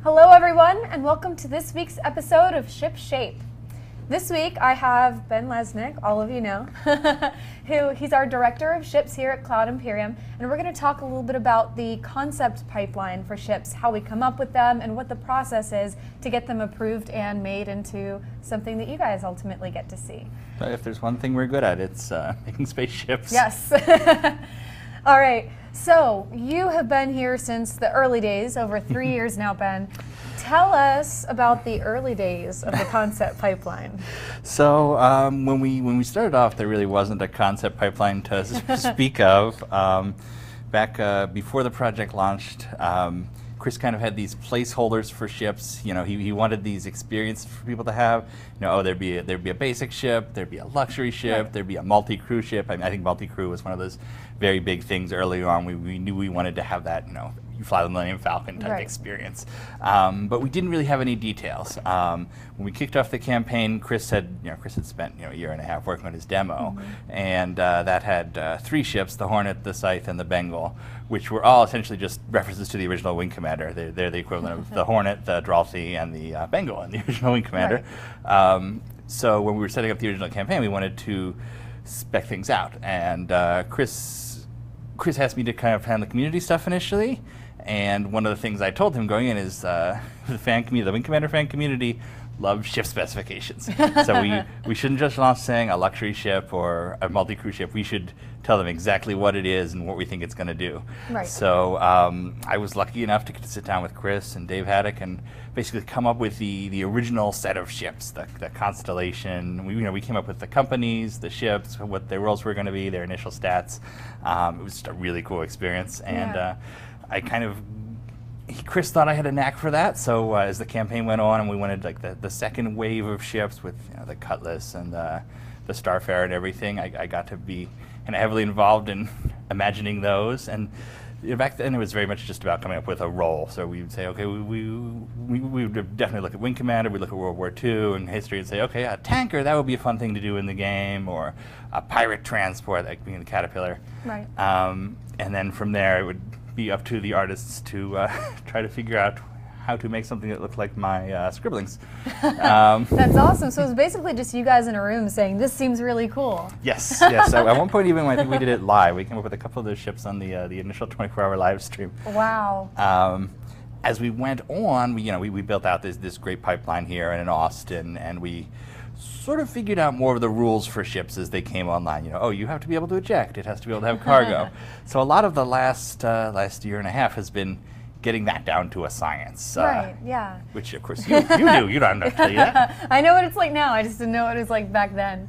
Hello everyone, and welcome to this week's episode of Ship Shape. This week I have Ben Lesnick, all of you know, he's our Director of Ships here at Cloud Imperium, and we're going to talk a little bit about the concept pipeline for ships, how we come up with them, and what the process is to get them approved and made into something that you guys ultimately get to see. But if there's one thing we're good at, it's making spaceships. Yes. All right, so you have been here since the early days, over 3 years now, Ben. Tell us about the early days of the concept pipeline. So when we started off, there really wasn't a concept pipeline to speak of. Back before the project launched, Chris kind of had these placeholders for ships. You know, he wanted these experiences for people to have. You know, oh, there'd be a basic ship, there'd be a luxury ship, right. There'd be a multi-crew ship. I think multi-crew was one of those very big things early on. We knew we wanted to have that, you know, you fly the Millennium Falcon type experience. But we didn't really have any details. When we kicked off the campaign, Chris had spent a year and a half working on his demo, and that had 3 ships: the Hornet, the Scythe, and the Bengal, which were all essentially just references to the original Wing Commander. They're the equivalent of the Hornet, the Dralthi, and the Bengal in the original Wing Commander. Right. So when we were setting up the original campaign, we wanted to spec things out, and Chris asked me to kind of handle the community stuff initially. And one of the things I told him going in is the fan community, the Wing Commander fan community, loves ship specifications. So we shouldn't just launch saying a luxury ship or a multi-crew ship. We should tell them exactly what it is and what we think it's going to do. Right. So I was lucky enough to get to sit down with Chris and Dave Haddock and basically come up with the original set of ships, the constellation. We came up with the companies, the ships, what their roles were going to be, their initial stats. It was just a really cool experience, and Chris thought I had a knack for that, so as the campaign went on and we wanted like the second wave of ships with the Cutlass and the Starfarer and everything, I got to be kind of heavily involved in imagining those. And back then it was very much just about coming up with a role. So we would say, okay, we would definitely look at Wing Commander, we'd look at World War II and history and say, okay, a tanker, that would be a fun thing to do in the game, or a pirate transport, like being the Caterpillar. Right. And then from there it would be up to the artists to try to figure out how to make something that looked like my scribblings. That's awesome. So it was basically just you guys in a room saying, this seems really cool. Yes, yes. So at one point even, I think we did it live. We came up with a couple of those ships on the initial 24-hour live stream. Wow. As we went on, we built out this great pipeline here and in Austin, and we sort of figured out more of the rules for ships as they came online. Oh, you have to be able to eject. It has to be able to have cargo. So a lot of the last year and a half has been getting that down to a science. Right, yeah. Which, of course, you do. You don't have to tell you that. I know what it's like now. I just didn't know what it was like back then.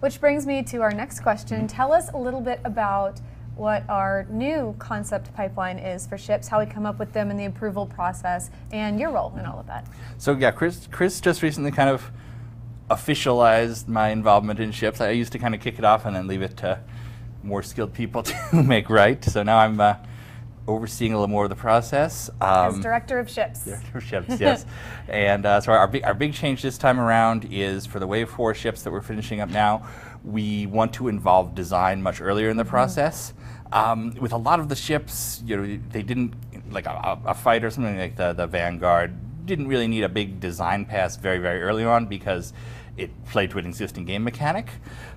Which brings me to our next question. Tell us a little bit about what our new concept pipeline is for ships, how we come up with them in the approval process, and your role in all of that. So yeah, Chris just recently kind of officialized my involvement in ships. I used to kind of kick it off and then leave it to more skilled people to make right. So now I'm overseeing a little more of the process. As Director of Ships. Director of Ships, yes. And so our big change this time around is for the Wave 4 ships that we're finishing up now, we want to involve design much earlier in the process. With a lot of the ships, they didn't, like a fighter, something like the Vanguard, didn't really need a big design pass very, very early on because it played to an existing game mechanic.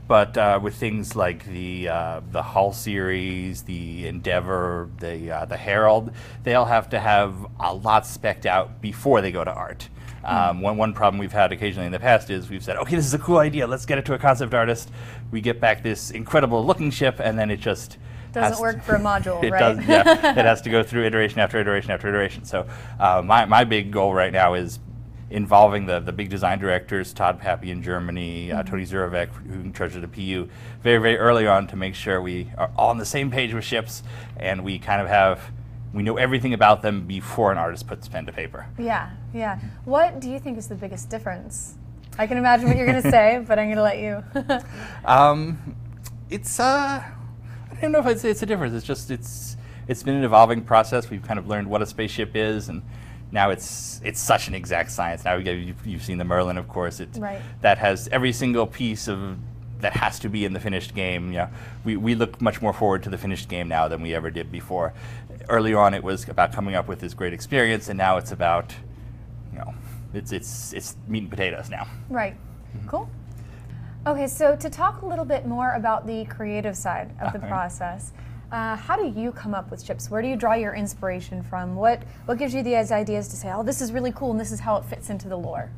But with things like the Hull series, the Endeavor, the Herald, they'll have to have a lot spec'd out before they go to art. One problem we've had occasionally in the past is we've said, okay, this is a cool idea, let's get it to a concept artist. We get back this incredible looking ship, and then it just doesn't work for a module, it right? Does, yeah, it has to go through iteration after iteration after iteration. So my big goal right now is involving the big design directors, Todd Pappy in Germany, Tony Zurovec, who's in charge of the PU, very, very early on to make sure we are all on the same page with ships, and we kind of we know everything about them before an artist puts pen to paper. Yeah, yeah. What do you think is the biggest difference? I can imagine what you're going to say, but I'm going to let you. I don't know if I'd say it's a difference. It's just it's been an evolving process. We've kind of learned what a spaceship is, and now it's such an exact science. Now you've seen the Merlin, of course. That has every single piece of that has to be in the finished game. You know, we look much more forward to the finished game now than we ever did before. Early on, it was about coming up with this great experience, and now it's about, you know, it's meat and potatoes now. Right. Cool. Okay, so to talk a little bit more about the creative side of the process, how do you come up with ships? Where do you draw your inspiration from? What gives you these ideas to say, oh, this is really cool and this is how it fits into the lore?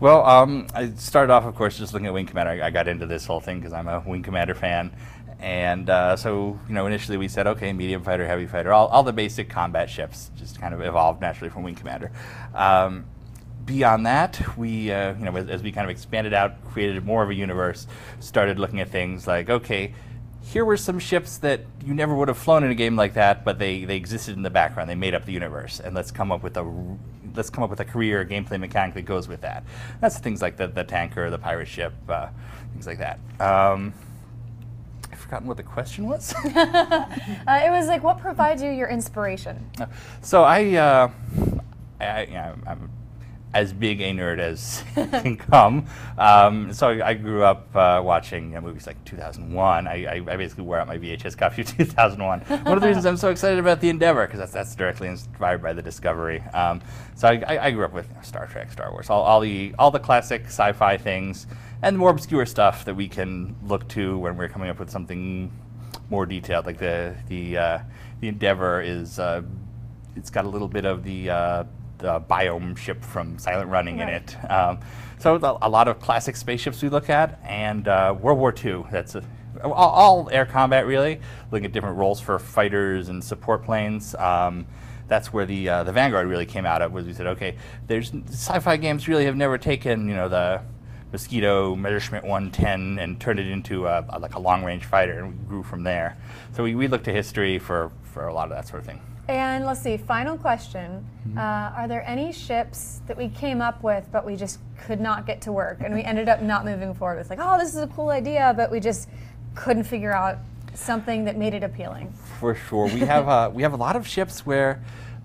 Well, I started off, of course, just looking at Wing Commander. I got into this whole thing because I'm a Wing Commander fan. And so, you know, initially we said, okay, medium fighter, heavy fighter, all the basic combat ships just kind of evolved naturally from Wing Commander. Beyond that, we, you know, as we kind of expanded out, created more of a universe, started looking at things like, okay, here were some ships that you never would have flown in a game like that, but they existed in the background. They made up the universe, and let's come up with a career gameplay mechanic that goes with that. That's things like the tanker, the pirate ship, things like that. I've forgotten what the question was. It was like, what provides you your inspiration? So I'm as big a nerd as can come. So I grew up watching movies like 2001. I basically wore out my VHS copy of 2001. One of the reasons I'm so excited about the Endeavor, because that's directly inspired by the Discovery. So I grew up with Star Trek, Star Wars, all the classic sci-fi things, and more obscure stuff that we can look to when we're coming up with something more detailed. Like the Endeavor is it's got a little bit of the biome ship from Silent Running in it. So a lot of classic spaceships we look at, and World War II. That's all air combat, really. Looking at different roles for fighters and support planes. That's where the Vanguard really came out of. Was we said, okay, there's sci-fi games really have never taken, you know, the Mosquito Messerschmitt 110 and turned it into like a long-range fighter, and we grew from there. So we looked to history for a lot of that sort of thing. And let's see, final question. Are there any ships that we came up with but we just could not get to work and we ended up not moving forward with, like, oh, this is a cool idea, but we just couldn't figure out something that made it appealing? For sure. We have a lot of ships where,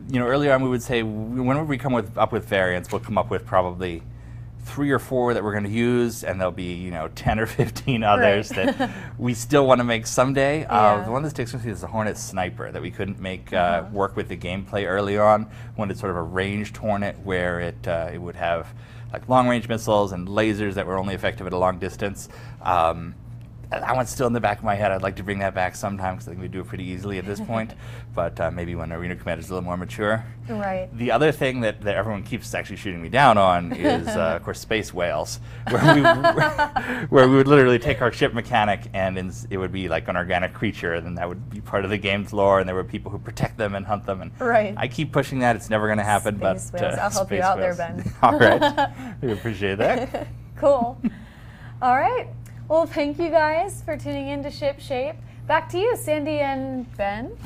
you know, earlier on we would say whenever we come up with variants, we'll come up with probably 3 or 4 that we're going to use, and there'll be, you know, 10 or 15 others that we still want to make someday. The one that sticks with me is the Hornet Sniper that we couldn't make work with the gameplay early on. Wanted sort of a ranged Hornet where it would have like long-range missiles and lasers that were only effective at a long distance. That one's still in the back of my head. I'd like to bring that back sometime because I think we do it pretty easily at this point. But maybe when Arena Commander is a little more mature. Right. The other thing that everyone keeps actually shooting me down on is, of course, space whales, where we would literally take our ship mechanic and it would be like an organic creature, and then that would be part of the game's lore, and there were people who protect them and hunt them. And I keep pushing that. It's never going to happen. Space whales. I'll help you out there, Ben. All right. We appreciate that. Cool. All right. Well, thank you guys for tuning in to Ship Shape. Back to you, Sandy and Ben.